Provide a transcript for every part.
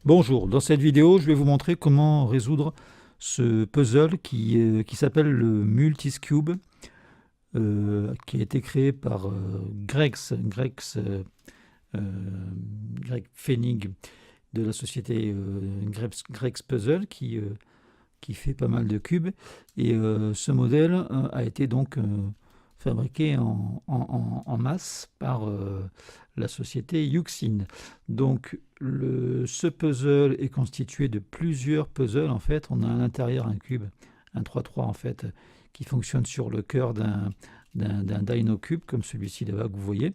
Bonjour, dans cette vidéo, je vais vous montrer comment résoudre ce puzzle qui s'appelle le Multiscube, qui a été créé par Greg Pfennig de la société Greg's Puzzle qui fait pas mal de cubes. Et ce modèle a été donc fabriqué en masse par la société Yuxin. Donc ce puzzle est constitué de plusieurs puzzles. En fait, on a à l'intérieur un cube, un 3-3 en fait, qui fonctionne sur le cœur d'un Dino-cube, comme celui-ci là-bas que vous voyez.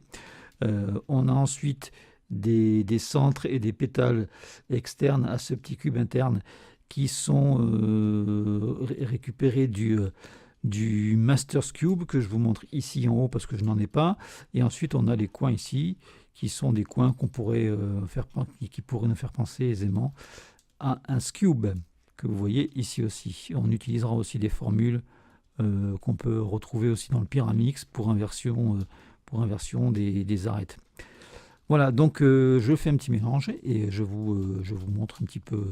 On a ensuite des centres et des pétales externes à ce petit cube interne qui sont récupérés du Master's Cube que je vous montre ici en haut parce que je n'en ai pas. Et ensuite, on a les coins ici qui sont des coins qu'on pourrait qui pourraient nous faire penser aisément à un Scube que vous voyez ici aussi. On utilisera aussi des formules qu'on peut retrouver aussi dans le Pyramix pour inversion des arêtes. Voilà, donc je fais un petit mélange et je vous montre un petit peu,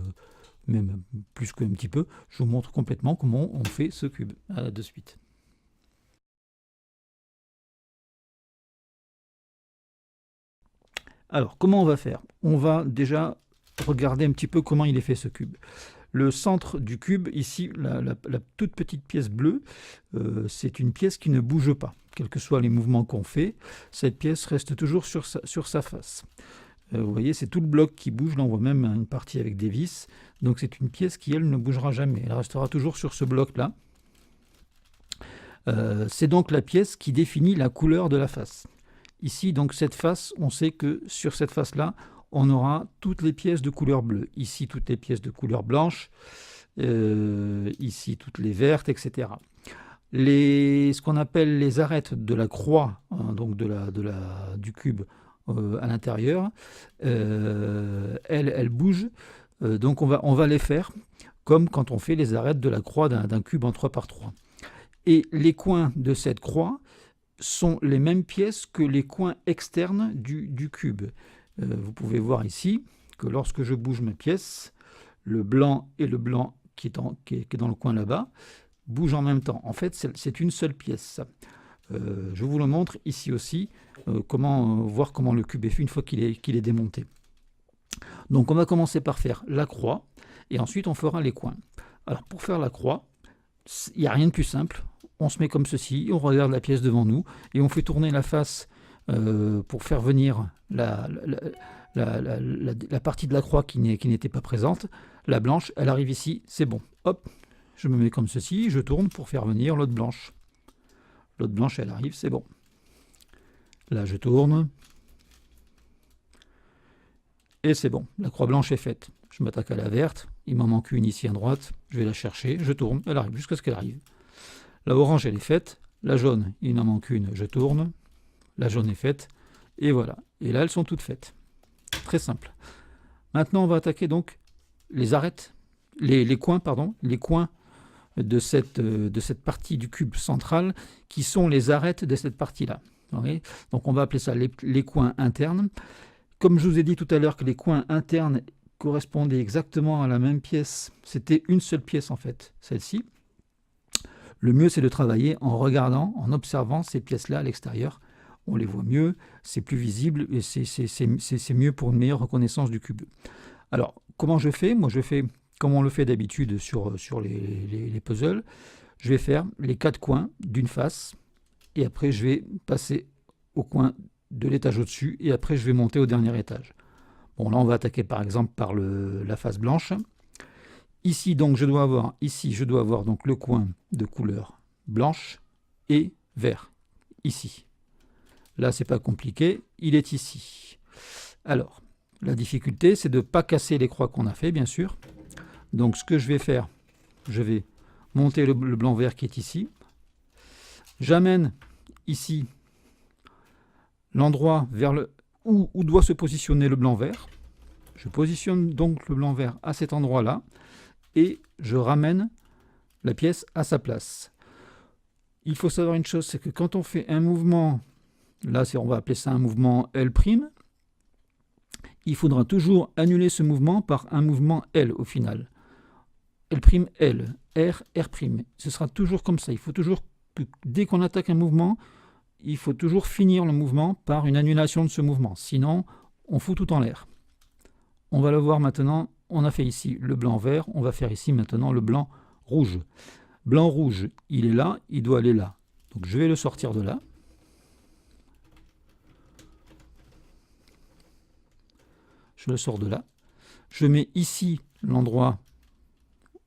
même plus qu'un petit peu, je vous montre complètement comment on fait ce cube. De suite. Alors, comment on va faire? On va déjà regarder un petit peu comment il est fait ce cube. Le centre du cube, ici, la toute petite pièce bleue, c'est une pièce qui ne bouge pas. Quels que soient les mouvements qu'on fait, cette pièce reste toujours sur sa face. Vous voyez, c'est tout le bloc qui bouge. Là, on voit même une partie avec des vis. Donc, c'est une pièce qui, elle, ne bougera jamais. Elle restera toujours sur ce bloc-là. C'est donc la pièce qui définit la couleur de la face. Ici, donc, cette face, on sait que sur cette face-là, on aura toutes les pièces de couleur bleue. Ici, toutes les pièces de couleur blanche. Ici, toutes les vertes, etc. Ce qu'on appelle les arêtes de la croix, hein, donc du cube à l'intérieur, elles bougent. Donc, on va les faire comme quand on fait les arêtes de la croix d'un cube en 3×3. Et les coins de cette croix sont les mêmes pièces que les coins externes du cube. Vous pouvez voir ici que lorsque je bouge ma pièce, le blanc et le blanc qui est dans le coin là-bas bougent en même temps. En fait, c'est une seule pièce. Je vous le montre ici aussi, voir comment le cube est fait une fois qu'il est démonté. Donc on va commencer par faire la croix et ensuite on fera les coins. Alors pour faire la croix, il n'y a rien de plus simple. On se met comme ceci, on regarde la pièce devant nous et on fait tourner la face pour faire venir la partie de la croix qui n'était pas présente. La blanche, elle arrive ici, c'est bon. Hop, je me mets comme ceci, je tourne pour faire venir l'autre blanche. L'autre blanche, elle arrive, c'est bon. Là, je tourne. Et c'est bon, la croix blanche est faite. Je m'attaque à la verte, il m'en manque une ici à droite, je vais la chercher, je tourne, elle arrive jusqu'à ce qu'elle arrive. La orange, elle est faite, la jaune, il en manque une, je tourne, la jaune est faite, et voilà. Et là, elles sont toutes faites. Très simple. Maintenant, on va attaquer donc les arêtes, les coins de cette partie du cube central, qui sont les arêtes de cette partie-là. Donc, on va appeler ça les coins internes. Comme je vous ai dit tout à l'heure que les coins internes correspondaient exactement à la même pièce, c'était une seule pièce en fait, celle-ci. Le mieux, c'est de travailler en regardant, en observant ces pièces-là à l'extérieur. On les voit mieux, c'est plus visible et c'est mieux pour une meilleure reconnaissance du cube. Alors, comment je fais? Moi, je fais comme on le fait d'habitude sur les puzzles. Je vais faire les 4 coins d'une face et après, je vais passer au coin de l'étage au-dessus et après, je vais monter au dernier étage. Bon, là, on va attaquer par exemple par la face blanche. Ici, donc, je dois avoir donc le coin de couleur blanche et vert, ici. Là, c'est pas compliqué, il est ici. Alors, la difficulté, c'est de ne pas casser les croix qu'on a fait, bien sûr. Donc, ce que je vais faire, je vais monter le blanc-vert qui est ici. J'amène ici l'endroit vers où doit se positionner le blanc-vert. Je positionne donc le blanc-vert à cet endroit-là. Et je ramène la pièce à sa place. Il faut savoir une chose, c'est que quand on fait un mouvement, là on va appeler ça un mouvement L', il faudra toujours annuler ce mouvement par un mouvement L au final. L', R, R'. Ce sera toujours comme ça. Il faut toujours que dès qu'on attaque un mouvement, il faut toujours finir le mouvement par une annulation de ce mouvement. Sinon, on fout tout en l'air. On va le voir maintenant. On a fait ici le blanc-vert. On va faire ici maintenant le blanc-rouge. Blanc-rouge, il est là, il doit aller là. Donc je vais le sortir de là. Je le sors de là. Je mets ici l'endroit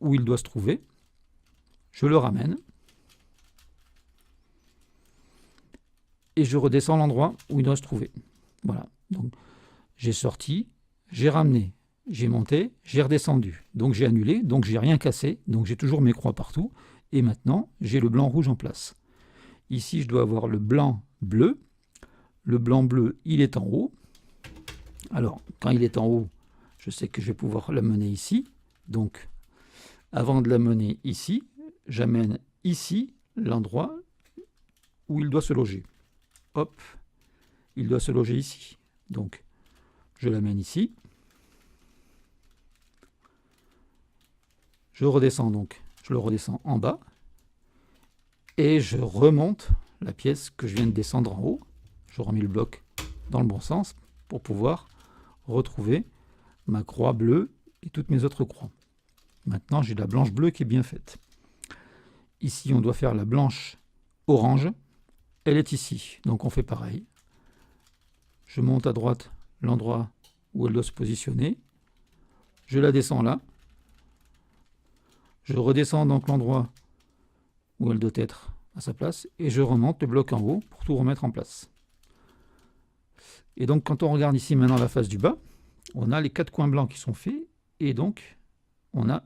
où il doit se trouver. Je le ramène. Et je redescends l'endroit où il doit se trouver. Voilà. Donc j'ai sorti, j'ai ramené, j'ai monté, j'ai redescendu. Donc j'ai annulé, donc j'ai rien cassé. Donc j'ai toujours mes croix partout. Et maintenant, j'ai le blanc-rouge en place. Ici, je dois avoir le blanc-bleu. Le blanc-bleu, il est en haut. Alors, quand il est en haut, je sais que je vais pouvoir l'amener ici. Donc, avant de l'amener ici, j'amène ici l'endroit où il doit se loger. Hop, il doit se loger ici. Donc, je l'amène ici. Je redescends donc, je le redescends en bas. Et je remonte la pièce que je viens de descendre en haut. Je remets le bloc dans le bon sens pour pouvoir retrouver ma croix bleue et toutes mes autres croix. Maintenant, j'ai la blanche bleue qui est bien faite. Ici, on doit faire la blanche orange. Elle est ici, donc on fait pareil. Je monte à droite l'endroit où elle doit se positionner. Je la descends là. Je redescends donc l'endroit où elle doit être à sa place. Et je remonte le bloc en haut pour tout remettre en place. Et donc, quand on regarde ici maintenant la face du bas, on a les 4 coins blancs qui sont faits. Et donc, on a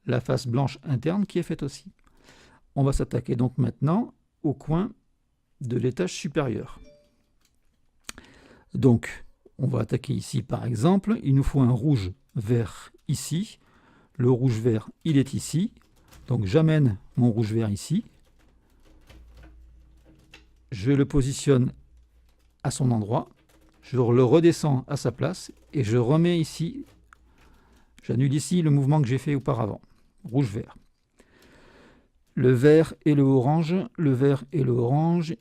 la face blanche interne qui est faite aussi. On va s'attaquer donc maintenant au coin de l'étage supérieur. Donc, on va attaquer ici par exemple. Il nous faut un rouge vert ici. Le rouge vert, il est ici. Donc, j'amène mon rouge vert ici. Je le positionne à son endroit. Je le redescends à sa place. Et je remets ici. J'annule ici le mouvement que j'ai fait auparavant. Rouge-vert. Le vert et le orange,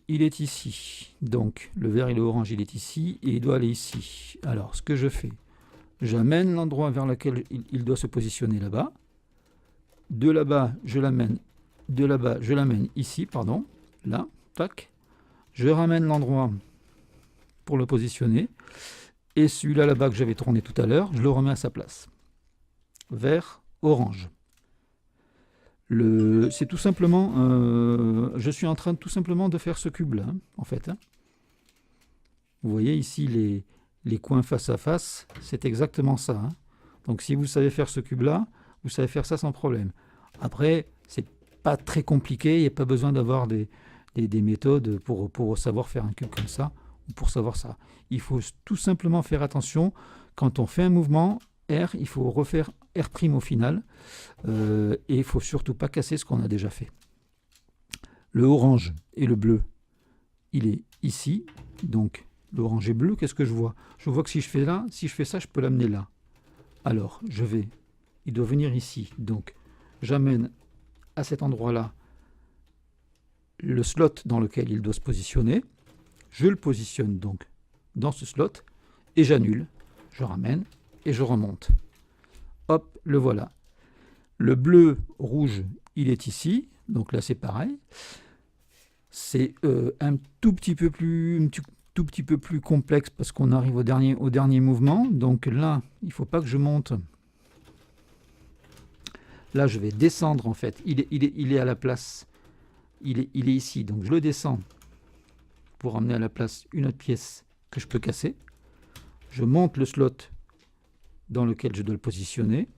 il est ici. Donc, le vert et le orange, il est ici et il doit aller ici. Alors, ce que je fais, j'amène l'endroit vers lequel il doit se positionner là-bas. De là-bas, je l'amène. De là-bas, je l'amène ici, pardon. Là, tac. Je ramène l'endroit pour le positionner. Et celui-là, là-bas, que j'avais tourné tout à l'heure, je le remets à sa place. Vert, orange. C'est tout simplement, je suis en train tout simplement de faire ce cube-là, en fait. Vous voyez ici les coins face à face, c'est exactement ça. Donc si vous savez faire ce cube-là, vous savez faire ça sans problème. Après, c'est pas très compliqué, il n'y a pas besoin d'avoir des méthodes pour savoir faire un cube comme ça, ou pour savoir ça. Il faut tout simplement faire attention, quand on fait un mouvement, R, il faut refaire R' au final, et il ne faut surtout pas casser ce qu'on a déjà fait. Le orange et le bleu, il est ici, donc l'orange et bleu, qu'est-ce que je vois? Je vois que si je fais là, si je fais ça, je peux l'amener là. Alors, il doit venir ici, donc j'amène à cet endroit-là le slot dans lequel il doit se positionner, je le positionne donc dans ce slot, et j'annule, je ramène, et je remonte. Hop, le voilà. Le bleu, rouge, il est ici. Donc là, c'est pareil. C'est un tout petit peu plus complexe parce qu'on arrive au dernier mouvement. Donc là, il ne faut pas que je monte. Là, je vais descendre en fait. Il est à la place. Il est ici. Donc je le descends pour emmener à la place une autre pièce que je peux casser. Je monte le slot dans lequel je dois le positionner.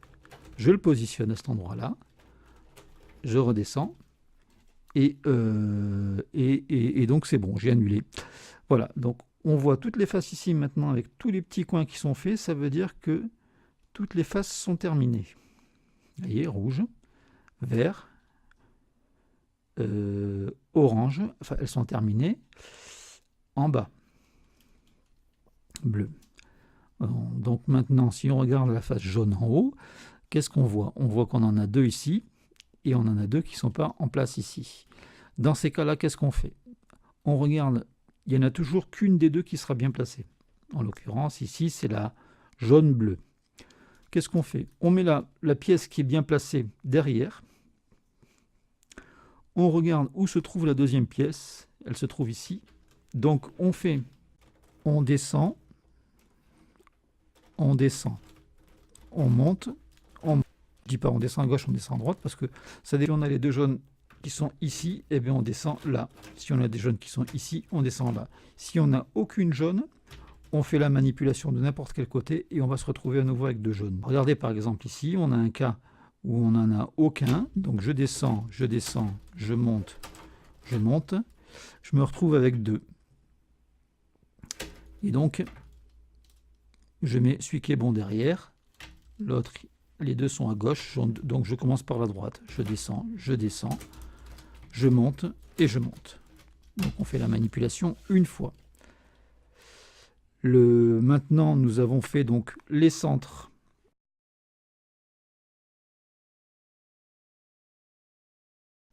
Je le positionne à cet endroit-là. Je redescends. Et donc c'est bon, j'ai annulé. Voilà, donc on voit toutes les faces ici maintenant avec tous les petits coins qui sont faits. Ça veut dire que toutes les faces sont terminées. Vous voyez, rouge, vert, orange, enfin elles sont terminées. En bas, bleu. Donc maintenant, si on regarde la face jaune en haut, qu'est-ce qu'on voit? On voit qu'on en a deux ici, et on en a deux qui ne sont pas en place ici. Dans ces cas-là, qu'est-ce qu'on fait? On regarde, il n'y en a toujours qu'une des deux qui sera bien placée. En l'occurrence, ici, c'est la jaune-bleu. Qu'est-ce qu'on fait? On met la pièce qui est bien placée derrière. On regarde où se trouve la deuxième pièce. Elle se trouve ici. Donc, on descend, on monte. Je ne dis pas on descend à gauche, on descend à droite, parce que ça dépend. Si on a les deux jaunes qui sont ici, eh bien on descend là. Si on a des jaunes qui sont ici, on descend là. Si on n'a aucune jaune, on fait la manipulation de n'importe quel côté et on va se retrouver à nouveau avec deux jaunes. Regardez par exemple ici, on a un cas où on n'en a aucun. Donc je descends, je monte. Je me retrouve avec deux. Et donc, je mets celui qui est bon derrière. L'autre, les deux sont à gauche. Donc je commence par la droite. Je descends, je monte et je monte. Donc on fait la manipulation une fois. Maintenant, nous avons fait donc les centres.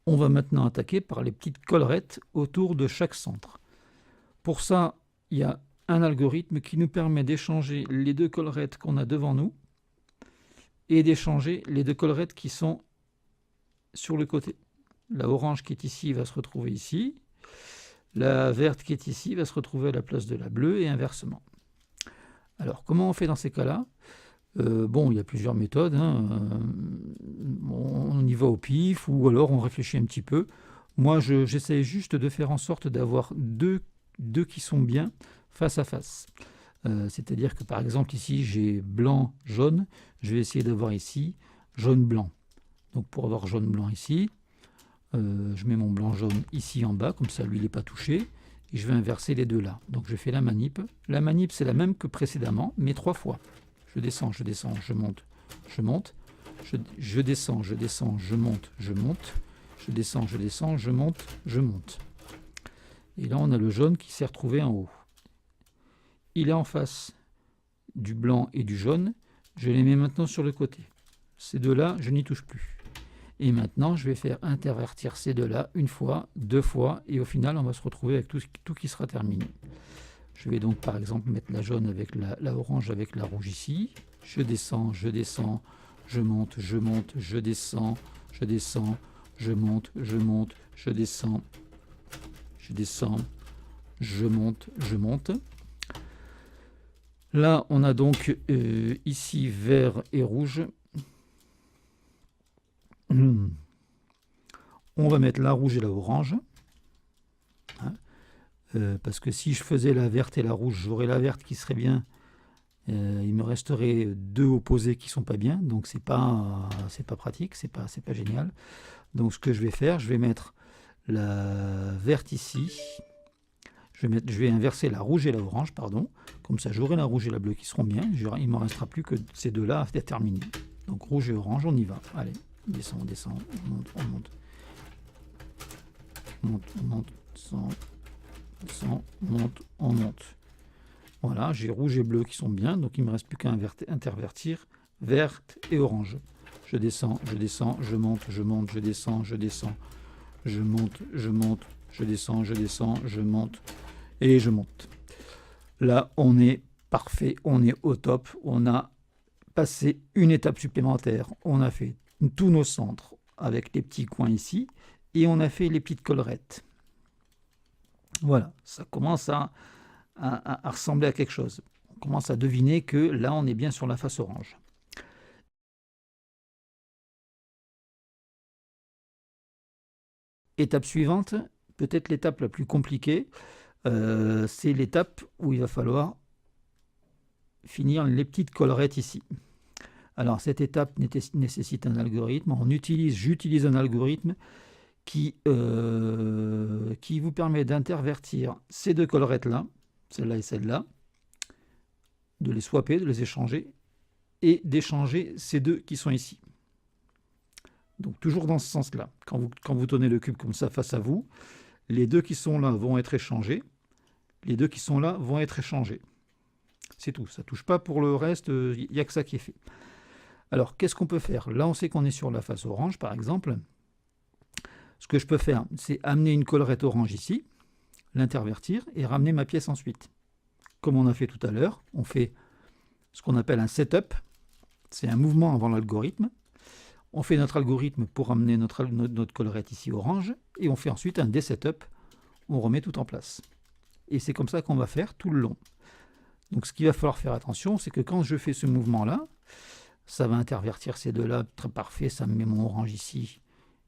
On va maintenant attaquer par les petites collerettes autour de chaque centre. Pour ça, il y a un algorithme qui nous permet d'échanger les deux collerettes qu'on a devant nous et d'échanger les deux collerettes qui sont sur le côté. La orange qui est ici va se retrouver ici. La verte qui est ici va se retrouver à la place de la bleue et inversement. Alors, comment on fait dans ces cas-là? Bon, il y a plusieurs méthodes. On y va au pif ou alors on réfléchit un petit peu. Moi, j'essaie juste de faire en sorte d'avoir deux qui sont bien face à face. C'est-à-dire que par exemple ici, j'ai blanc, jaune. Je vais essayer d'avoir ici jaune, blanc. Donc pour avoir jaune, blanc ici, je mets mon blanc, jaune ici en bas, comme ça lui il n'est pas touché. Et je vais inverser les deux là. Donc je fais la manip. La manip, c'est la même que précédemment, mais 3 fois. Je descends, je monte, je monte. Je descends, je monte, je monte. Je descends, je monte, je monte. Et là, on a le jaune qui s'est retrouvé en haut. Il est en face du blanc et du jaune. Je les mets maintenant sur le côté. Ces deux-là, je n'y touche plus. Et maintenant, je vais faire intervertir ces deux-là une fois, 2 fois, et au final, on va se retrouver avec tout qui sera terminé. Je vais donc, par exemple, mettre la jaune avec la orange avec la rouge ici. Je descends, je monte, je descends, je monte, je descends, je monte. Là, on a donc ici vert et rouge. On va mettre la rouge et la orange. Parce que si je faisais la verte et la rouge, j'aurais la verte qui serait bien. Il me resterait deux opposés qui ne sont pas bien. Donc c'est pas pratique, c'est pas génial. Donc ce que je vais faire, je vais mettre la verte ici. Je vais inverser la rouge et la orange, pardon. Comme ça, j'aurai la rouge et la bleue qui seront bien. Il ne me restera plus que ces deux-là à terminer. Donc rouge et orange, on y va. Allez, on descend, on monte. On monte. Voilà, j'ai rouge et bleu qui sont bien. Donc il ne me reste plus qu'à intervertir verte et orange. Je descends, je monte, je descends, je monte, je descends, je monte. Et je monte. Là, on est parfait, on est au top. On a passé une étape supplémentaire. On a fait tous nos centres avec les petits coins ici. Et on a fait les petites collerettes. Voilà, ça commence à ressembler à quelque chose. On commence à deviner que là, on est bien sur la face orange. Étape suivante, peut-être l'étape la plus compliquée. C'est l'étape où il va falloir finir les petites collerettes ici. Alors cette étape nécessite un algorithme. J'utilise un algorithme qui vous permet d'intervertir ces deux collerettes là, celle-là et celle-là, de les swapper, de les échanger et d'échanger ces deux qui sont ici. Donc toujours dans ce sens-là. Quand vous tenez le cube comme ça face à vous, les deux qui sont là vont être échangés. Les deux qui sont là vont être échangés. C'est tout, ça ne touche pas pour le reste, il n'y a que ça qui est fait. Alors, qu'est-ce qu'on peut faire? Là, on sait qu'on est sur la face orange, par exemple. Ce que je peux faire, c'est amener une collerette orange ici, l'intervertir et ramener ma pièce ensuite. Comme on a fait tout à l'heure, on fait ce qu'on appelle un setup. C'est un mouvement avant l'algorithme. On fait notre algorithme pour ramener notre collerette ici orange et on fait ensuite un desetup. On remet tout en place. Et c'est comme ça qu'on va faire tout le long. Donc ce qu'il va falloir faire attention, c'est que quand je fais ce mouvement-là, ça va intervertir ces deux-là, très parfait, ça me met mon orange ici,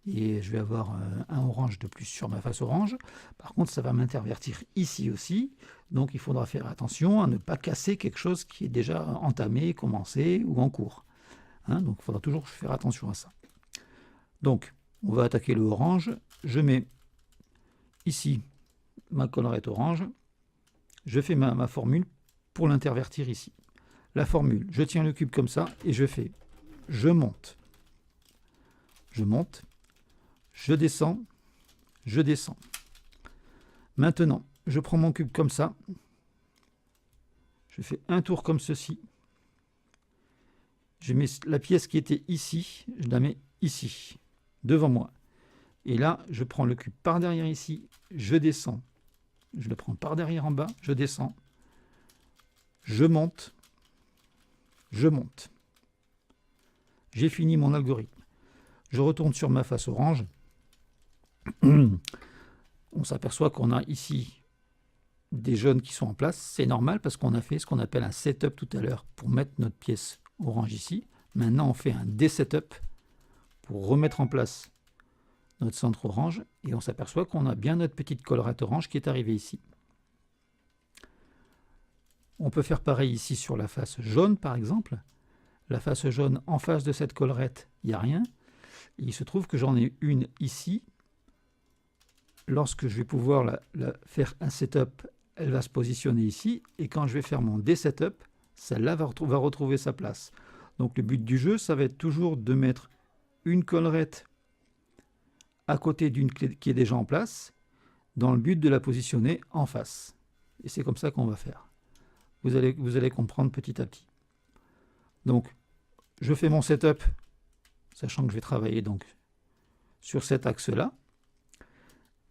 et je vais avoir un orange de plus sur ma face orange. Par contre, ça va m'intervertir ici aussi, donc il faudra faire attention à ne pas casser quelque chose qui est déjà entamé, commencé ou en cours. Hein, donc il faudra toujours faire attention à ça. Donc, on va attaquer le orange, je mets ici ma collerette orange, je fais ma formule pour l'intervertir ici. La formule, je tiens le cube comme ça et je fais, je monte, je descends, je descends. Maintenant, je prends mon cube comme ça, je fais un tour comme ceci, je mets la pièce qui était ici, je la mets ici, devant moi. Et là, je prends le cube par derrière ici, je descends, je le prends par derrière en bas, je descends, je monte, je monte. J'ai fini mon algorithme. Je retourne sur ma face orange. On s'aperçoit qu'on a ici des jaunes qui sont en place. C'est normal parce qu'on a fait ce qu'on appelle un setup tout à l'heure pour mettre notre pièce orange ici. Maintenant, on fait un desetup pour remettre en place notre centre orange et on s'aperçoit qu'on a bien notre petite collerette orange qui est arrivée ici. On peut faire pareil ici sur la face jaune, par exemple. La face jaune, en face de cette collerette, il n'y a rien. Et il se trouve que j'en ai une ici. Lorsque je vais pouvoir la faire un setup, elle va se positionner ici. Et quand je vais faire mon desetup, celle-là va retrouver sa place. Donc le but du jeu, ça va être toujours de mettre une collerette à côté d'une qui est déjà en place, dans le but de la positionner en face. Et c'est comme ça qu'on va faire. Vous allez comprendre petit à petit. Donc, je fais mon setup, sachant que je vais travailler donc sur cet axe-là.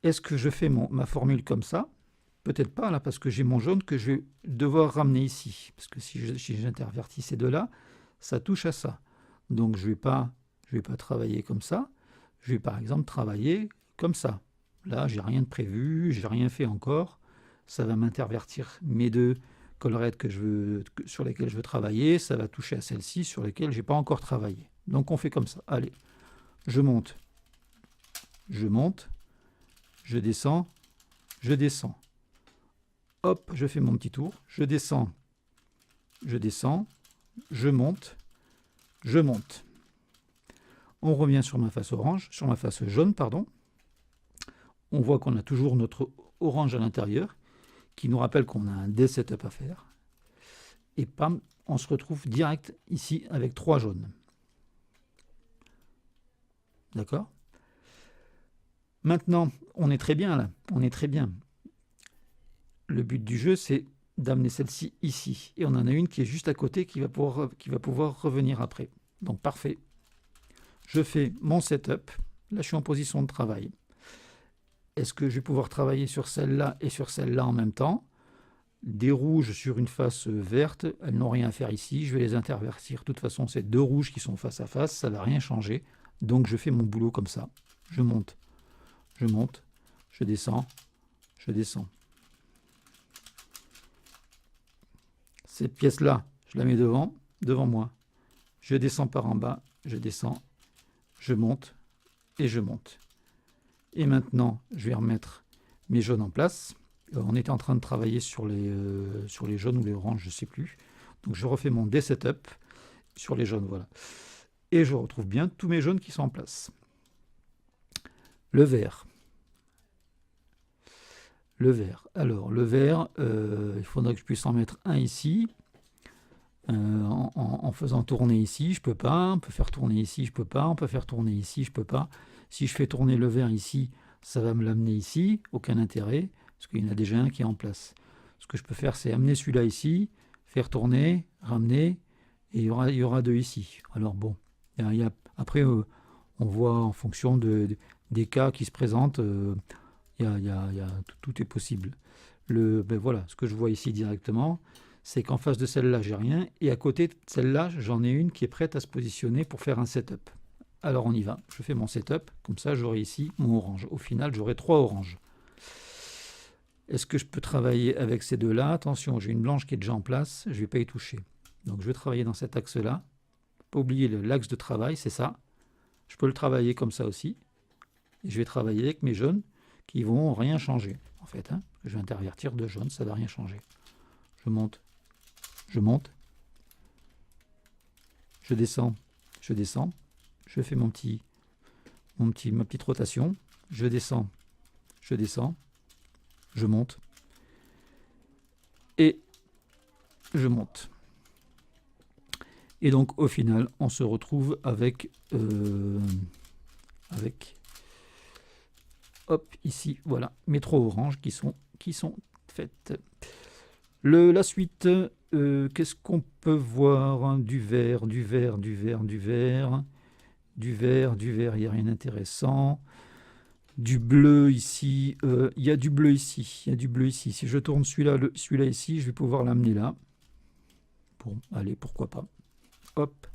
Est-ce que je fais ma formule comme ça? Peut-être pas, là, parce que j'ai mon jaune que je vais devoir ramener ici. Parce que si j'intervertis ces deux-là, ça touche à ça. Donc, je vais pas travailler comme ça. Je vais, par exemple, travailler comme ça. Là, j'ai rien de prévu, j'ai rien fait encore. Ça va m'intervertir mes deux collerettes sur lesquelles je veux travailler, ça va toucher à celle-ci sur lesquelles je n'ai pas encore travaillé. Donc on fait comme ça. Allez, je monte, je descends, hop, je fais mon petit tour, je descends, je monte. On revient sur ma face orange, sur ma face jaune, pardon. On voit qu'on a toujours notre orange à l'intérieur, qui nous rappelle qu'on a un desetup à faire. Et pam, on se retrouve direct ici avec 3 jaunes. D'accord? Maintenant, on est très bien là, on est très bien. Le but du jeu, c'est d'amener celle-ci ici. Et on en a une qui est juste à côté qui va pouvoir revenir après. Donc parfait. Je fais mon setup. Là, je suis en position de travail. Est-ce que je vais pouvoir travailler sur celle-là et sur celle-là en même temps? Des rouges sur une face verte, elles n'ont rien à faire ici. Je vais les intervertir. De toute façon, c'est deux rouges qui sont face à face. Ça ne va rien changer. Donc, je fais mon boulot comme ça. Je monte, je descends, je descends. Cette pièce-là, je la mets devant moi. Je descends par en bas, je descends, je monte et je monte. Et maintenant, je vais remettre mes jaunes en place. On était en train de travailler sur les jaunes ou les oranges, je ne sais plus. Donc je refais mon desetup sur les jaunes, voilà. Et je retrouve bien tous mes jaunes qui sont en place. Le vert. Alors, le vert, il faudrait que je puisse en mettre un ici. En faisant tourner ici, je peux pas. On peut faire tourner ici, je peux pas. On peut faire tourner ici, je peux pas. Si je fais tourner le vert ici, ça va me l'amener ici. Aucun intérêt, parce qu'il y en a déjà un qui est en place. Ce que je peux faire, c'est amener celui-là ici, faire tourner, ramener, et il y aura 2 ici. Alors bon, après, on voit en fonction des cas qui se présentent, tout est possible. Ben voilà, ce que je vois ici directement, c'est qu'en face de celle-là, j'ai rien, et à côté de celle-là, j'en ai une qui est prête à se positionner pour faire un setup. Alors on y va, je fais mon setup, comme ça j'aurai ici mon orange. Au final, j'aurai 3 oranges. Est-ce que je peux travailler avec ces deux-là? Attention, j'ai une blanche qui est déjà en place, je ne vais pas y toucher. Donc je vais travailler dans cet axe-là. Pas oublier l'axe de travail, c'est ça. Je peux le travailler comme ça aussi. Et je vais travailler avec mes jaunes qui vont rien changer, en fait. Je vais intervertir 2 jaunes, ça ne va rien changer. Je monte, je descends, je fais ma petite rotation, je descends, je monte, et je monte. Et donc au final, on se retrouve avec hop, ici, voilà, mes 3 oranges qui sont faites. La suite, qu'est-ce qu'on peut voir? Du vert, il n'y a rien d'intéressant. Du bleu ici, il y a du bleu ici, Si je tourne celui-là ici, je vais pouvoir l'amener là. Bon, allez, pourquoi pas. Hop,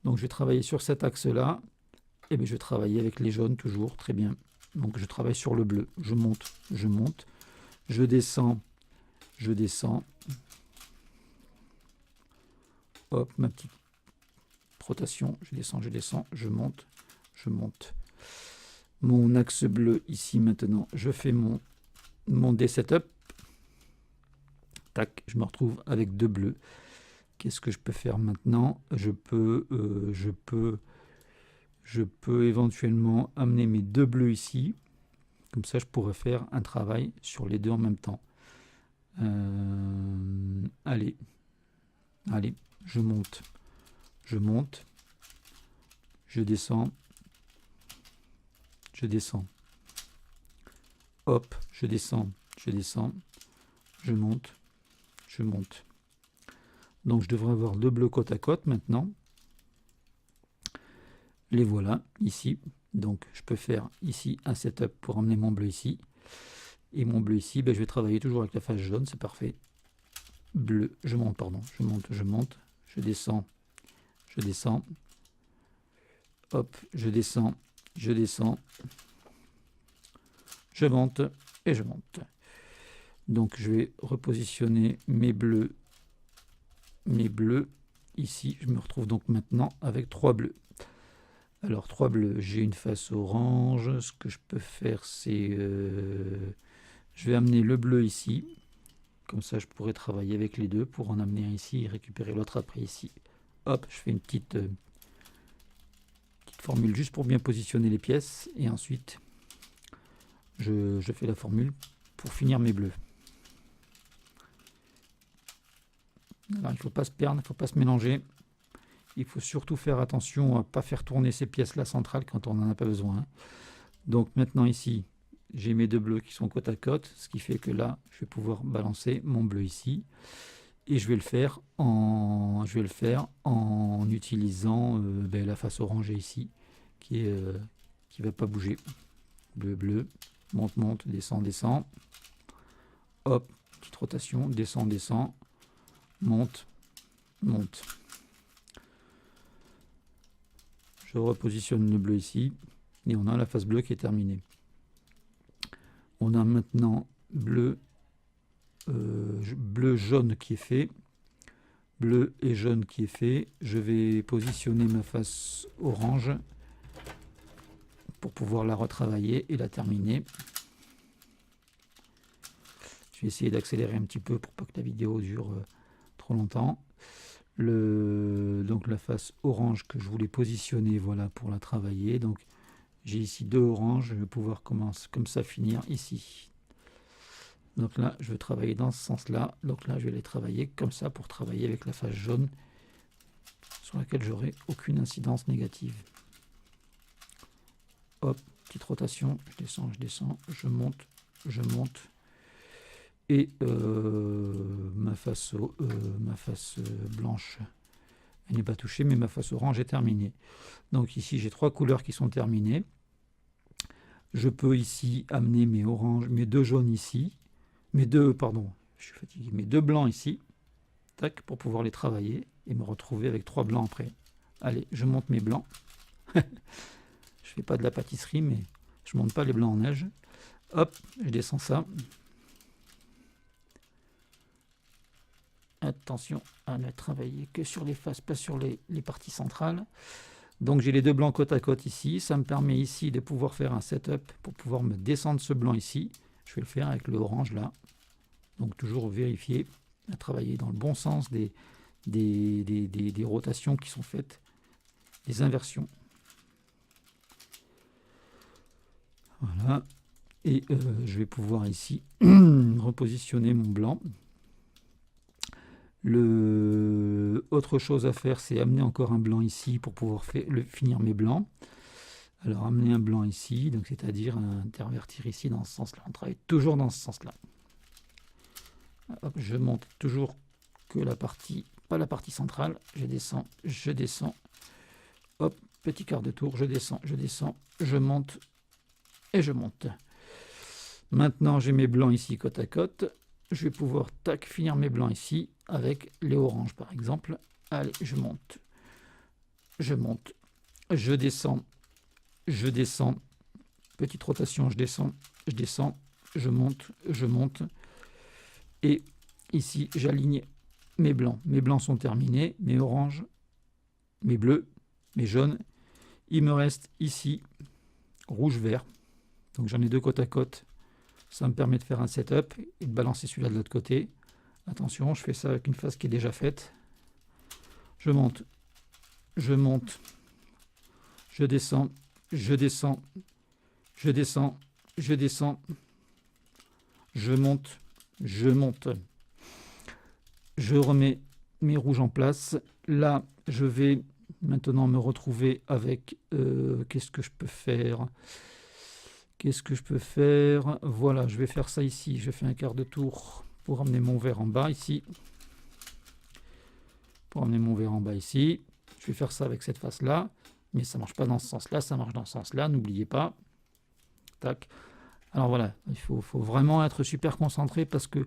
donc je vais travailler sur cet axe-là. Et bien je vais travailler avec les jaunes toujours, très bien. Donc je travaille sur le bleu, je monte, je descends, hop, ma petite rotation, je descends, je monte. Mon axe bleu ici maintenant, je fais mon D-setup. Tac, je me retrouve avec 2 bleus. Qu'est-ce que je peux faire maintenant? Je peux éventuellement amener mes 2 bleus ici. Comme ça, je pourrais faire un travail sur les 2 en même temps. Allez, je monte, je descends, hop, je descends, je monte. Donc je devrais avoir 2 bleus côte à côte maintenant. Les voilà ici. Donc je peux faire ici un setup pour emmener mon bleu ici. Et mon bleu ici, je vais travailler toujours avec la face jaune, c'est parfait. Bleu, je monte, je descends, hop, je descends, je monte et je monte. Donc je vais repositionner mes bleus ici. Je me retrouve donc maintenant avec 3 bleus. Alors 3 bleus, j'ai une face orange. Ce que je peux faire, c'est je vais amener le bleu ici. Comme ça, je pourrais travailler avec les deux pour en amener un ici et récupérer l'autre après ici. Hop, je fais une petite formule juste pour bien positionner les pièces. Et ensuite, je fais la formule pour finir mes bleus. Alors, il ne faut pas se perdre, il ne faut pas se mélanger. Il faut surtout faire attention à ne pas faire tourner ces pièces-là centrales quand on n'en a pas besoin. Donc maintenant ici, j'ai mes 2 bleus qui sont côte à côte, ce qui fait que là, je vais pouvoir balancer mon bleu ici. Et je vais le faire en utilisant la face orangée ici, qui ne va pas bouger. Bleu, monte, descend. Hop, petite rotation, descend, monte. Je repositionne le bleu ici et on a la face bleue qui est terminée. On a maintenant bleu, jaune qui est fait, bleu et jaune qui est fait. Je vais positionner ma face orange pour pouvoir la retravailler et la terminer. Je vais essayer d'accélérer un petit peu pour pas que la vidéo dure trop longtemps. Donc la face orange que je voulais positionner, voilà, pour la travailler. Donc j'ai ici 2 oranges, je vais pouvoir commencer comme ça, finir ici. Donc là je vais travailler dans ce sens là, donc là je vais les travailler comme ça pour travailler avec la face jaune sur laquelle j'aurai aucune incidence négative. Hop, petite rotation, je descends, je monte, Et ma face blanche, elle n'est pas touchée, mais ma face orange est terminée. Donc ici, j'ai 3 couleurs qui sont terminées. Je peux ici amener mes oranges, mes 2 jaunes ici, pardon, je suis fatigué, mes 2 blancs ici, tac, pour pouvoir les travailler et me retrouver avec 3 blancs après. Allez, je monte mes blancs. Je fais pas de la pâtisserie, mais je monte pas les blancs en neige. Hop, je descends ça. Attention à ne travailler que sur les faces, pas sur les parties centrales. Donc j'ai les 2 blancs côte à côte ici. Ça me permet ici de pouvoir faire un setup pour pouvoir me descendre ce blanc ici. Je vais le faire avec le orange là. Donc toujours vérifier, à travailler dans le bon sens des rotations qui sont faites, des inversions. Voilà. Et je vais pouvoir ici repositionner mon blanc. Autre chose à faire, c'est amener encore un blanc ici pour pouvoir finir mes blancs. Alors amener un blanc ici, donc c'est-à-dire intervertir ici dans ce sens-là. On travaille toujours dans ce sens-là. Je monte toujours que la partie, pas la partie centrale. Je descends. Hop, petit quart de tour, je descends, je monte et je monte. Maintenant j'ai mes blancs ici côte à côte. Je vais pouvoir tac finir mes blancs ici avec les oranges par exemple. Allez, je monte, je descends, petite rotation, je descends, je monte, et ici j'aligne mes blancs. Mes blancs sont terminés, mes oranges, mes bleus, mes jaunes. Il me reste ici rouge-vert, donc j'en ai 2 côte à côte. Ça me permet de faire un setup et de balancer celui-là de l'autre côté. Attention, je fais ça avec une face qui est déjà faite. Je monte, je descends, je monte. Je remets mes rouges en place. Là, je vais maintenant me retrouver avec... qu'est-ce que je peux faire? Voilà, je vais faire ça ici. Je fais un quart de tour pour amener mon vert en bas ici. Je vais faire ça avec cette face-là. Mais ça ne marche pas dans ce sens-là, ça marche dans ce sens-là. N'oubliez pas. Tac. Alors voilà, il faut vraiment être super concentré parce que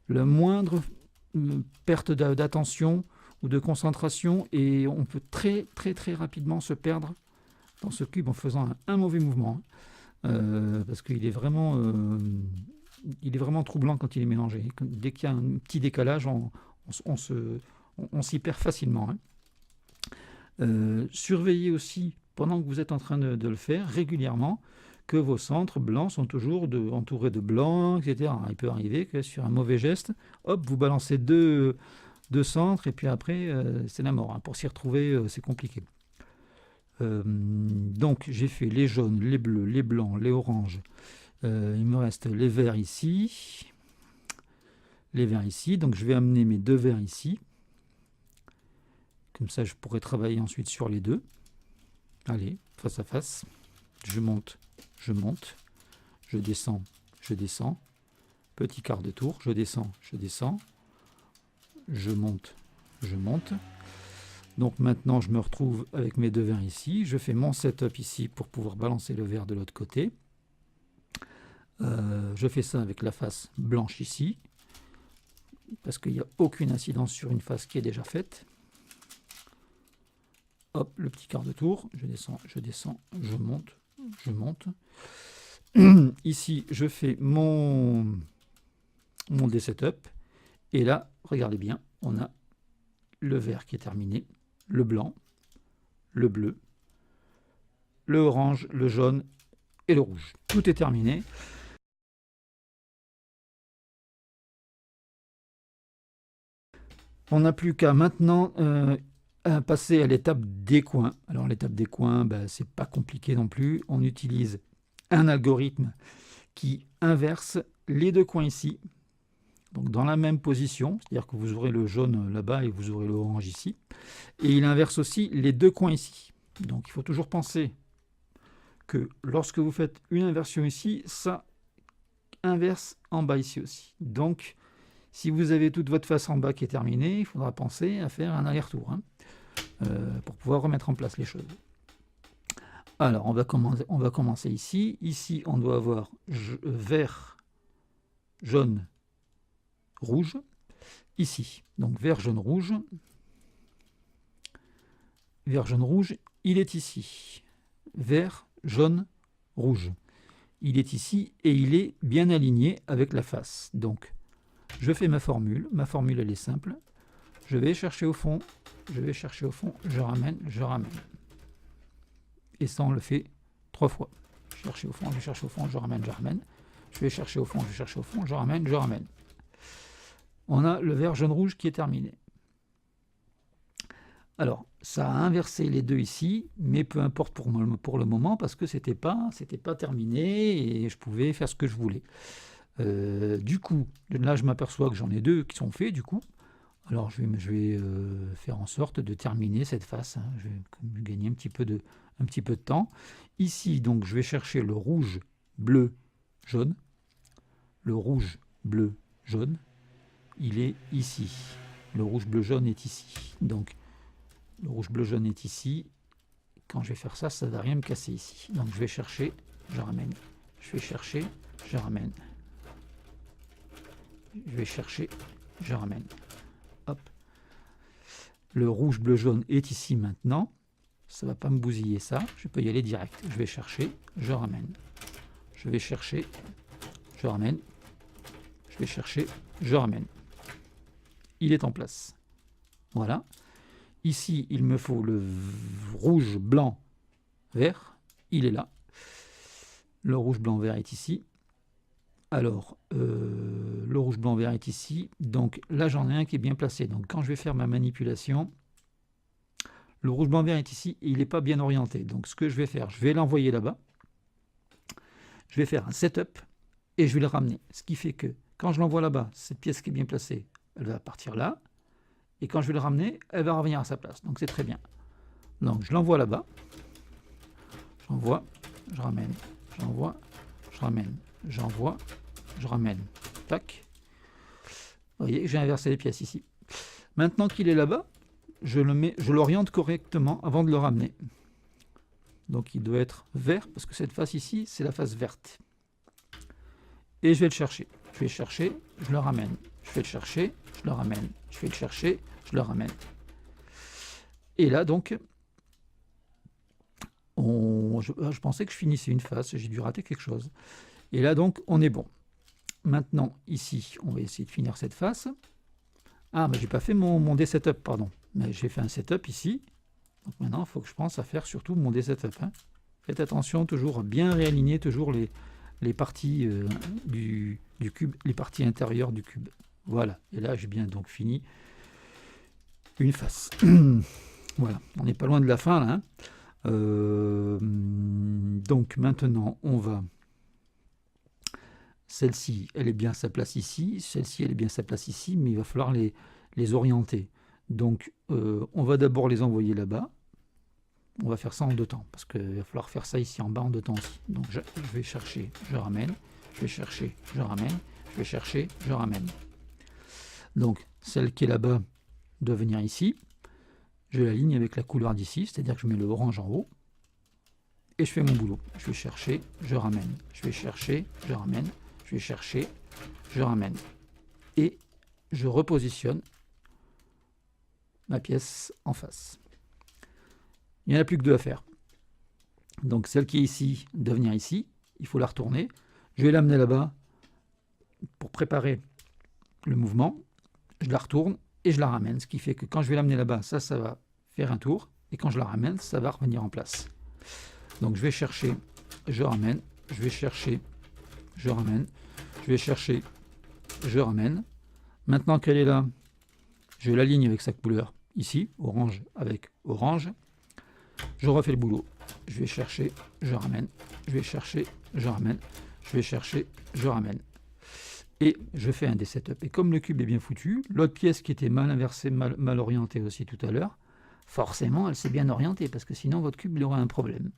le moindre perte d'attention ou de concentration, et on peut très rapidement se perdre dans ce cube en faisant un mauvais mouvement. Parce qu'il est vraiment troublant quand il est mélangé. Dès qu'il y a un petit décalage, on s'y perd facilement. Surveillez aussi, pendant que vous êtes en train de le faire, régulièrement, que vos centres blancs sont toujours entourés de blancs, etc. Il peut arriver que sur un mauvais geste, hop, vous balancez deux centres, et puis après, c'est la mort. Pour s'y retrouver, c'est compliqué. Donc j'ai fait les jaunes, les bleus, les blancs, les oranges. Il me reste les verts ici. Donc je vais amener mes 2 verts ici. Comme ça je pourrai travailler ensuite sur les 2. Allez, face à face. Je monte, je descends, petit quart de tour, je descends, je monte. Donc maintenant je me retrouve avec mes 2 verts ici, je fais mon setup ici pour pouvoir balancer le vert de l'autre côté. Je fais ça avec la face blanche ici, parce qu'il n'y a aucune incidence sur une face qui est déjà faite. Hop, le petit quart de tour, je descends, je monte. Ici, je fais mon D-setup. Et là, regardez bien, on a le vert qui est terminé, le blanc, le bleu, le orange, le jaune et le rouge. Tout est terminé. On n'a plus qu'à maintenant passer à l'étape des coins. Alors l'étape des coins, c'est pas compliqué non plus. On utilise un algorithme qui inverse les 2 coins ici, donc dans la même position, c'est-à-dire que vous aurez le jaune là-bas et vous aurez l'orange ici, et il inverse aussi les 2 coins ici. Donc il faut toujours penser que lorsque vous faites une inversion ici, ça inverse en bas ici aussi. Donc, si vous avez toute votre face en bas qui est terminée, il faudra penser à faire un aller-retour hein, pour pouvoir remettre en place les choses. Alors, on va commencer ici. Ici, on doit avoir vert, jaune, rouge. Ici, donc vert, jaune, rouge. Vert, jaune, rouge, il est ici. Vert, jaune, rouge. Il est ici et il est bien aligné avec la face. Donc, je fais ma formule. Ma formule, elle est simple. Je vais chercher au fond, je ramène, je ramène. Et ça, on le fait 3 fois. Chercher au fond, je cherche au fond, je ramène, je ramène. Je vais chercher au fond, je cherche au fond, je ramène, je ramène. On a le vert, jaune, rouge qui est terminé. Alors, ça a inversé les deux ici, mais peu importe pour le moment, parce que c'était pas terminé et je pouvais faire ce que je voulais. Du coup, là, je m'aperçois que j'en ai deux qui sont faits, du coup. Alors, je vais faire en sorte de terminer cette face. Hein. Je vais gagner un petit peu de temps. Ici, donc, je vais chercher le rouge, bleu, jaune. Le rouge, bleu, jaune, il est ici. Le rouge, bleu, jaune est ici. Donc, le rouge, bleu, jaune est ici. Quand je vais faire ça, ça ne va rien me casser ici. Donc, je vais chercher, je ramène. Je vais chercher, je ramène. Je vais chercher, je ramène. Hop. Le rouge, bleu, jaune est ici maintenant. Ça ne va pas me bousiller ça. Je peux y aller direct. Je vais chercher, je ramène. Je vais chercher, je ramène. Je vais chercher, je ramène. Il est en place. Voilà. Ici, il me faut le rouge, blanc, vert. Il est là. Le rouge, blanc, vert est ici. Alors, le rouge, blanc, vert est ici. Donc là, j'en ai un qui est bien placé. Donc quand je vais faire ma manipulation, le rouge, blanc, vert est ici et il n'est pas bien orienté. Donc ce que je vais faire, je vais l'envoyer là-bas. Je vais faire un setup et je vais le ramener. Ce qui fait que quand je l'envoie là-bas, cette pièce qui est bien placée, elle va partir là. Et quand je vais le ramener, elle va revenir à sa place. Donc c'est très bien. Donc je l'envoie là-bas. J'envoie, je ramène. J'envoie, je ramène. J'envoie, je ramène. Tac. Vous voyez, j'ai inversé les pièces ici. Maintenant qu'il est là-bas, je l'oriente correctement avant de le ramener. Donc il doit être vert, parce que cette face ici, c'est la face verte. Et je vais le chercher. Je vais le chercher, je le ramène. Je vais le chercher, je le ramène. Je vais le chercher, je le ramène. Et là, donc, je pensais que je finissais une face, j'ai dû rater quelque chose. Et là, donc, on est bon. Maintenant, ici, on va essayer de finir cette face. Ah, mais j'ai pas fait mon D-setup, pardon. Mais j'ai fait un setup ici. Donc maintenant, il faut que je pense à faire surtout mon D-setup. Hein. Faites attention, toujours bien réaligner toujours les parties du cube, les parties intérieures du cube. Voilà, et là j'ai bien donc fini une face. Voilà, on n'est pas loin de la fin là. Hein. Donc maintenant on va, celle-ci elle est bien à sa place ici, celle-ci elle est bien à sa place ici, mais il va falloir les orienter. Donc on va d'abord les envoyer là-bas. On va faire ça en deux temps, parce qu'il va falloir faire ça ici en bas en deux temps aussi. Donc je vais chercher, je ramène, je vais chercher, je ramène, je vais chercher, je ramène. Donc celle qui est là-bas doit venir ici. Je l'aligne avec la couleur d'ici, c'est-à-dire que je mets le orange en haut. Et je fais mon boulot. Je vais chercher, je ramène. Je vais chercher, je ramène. Je vais chercher, je ramène. Et je repositionne ma pièce en face. Il n'y en a plus que deux à faire. Donc celle qui est ici doit venir ici. Il faut la retourner. Je vais l'amener là-bas pour préparer le mouvement. Je la retourne et je la ramène. Ce qui fait que quand je vais l'amener là-bas, ça va faire un tour. Et quand je la ramène, ça va revenir en place. Donc je vais chercher, je ramène. Je vais chercher, je ramène. Je vais chercher, je ramène. Maintenant qu'elle est là, je l'aligne avec sa couleur ici, orange avec orange. Je refais le boulot. Je vais chercher, je ramène. Je vais chercher, je ramène. Je vais chercher, je ramène. Et je fais un des setups. Et comme le cube est bien foutu, l'autre pièce qui était mal inversée, mal orientée aussi tout à l'heure, forcément elle s'est bien orientée, parce que sinon votre cube il aurait un problème.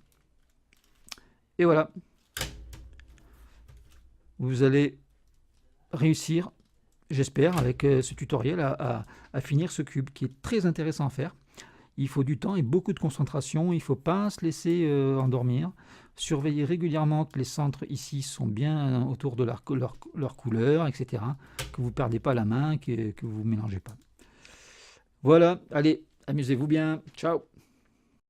Et voilà. vous allez réussir, j'espère, avec ce tutoriel à finir ce cube qui est très intéressant à faire. Il faut du temps et beaucoup de concentration, il ne faut pas se laisser endormir. Surveillez régulièrement que les centres ici sont bien autour de leur couleur, etc. Que vous ne perdez pas la main, que vous ne mélangez pas. Voilà, allez, amusez-vous bien, ciao!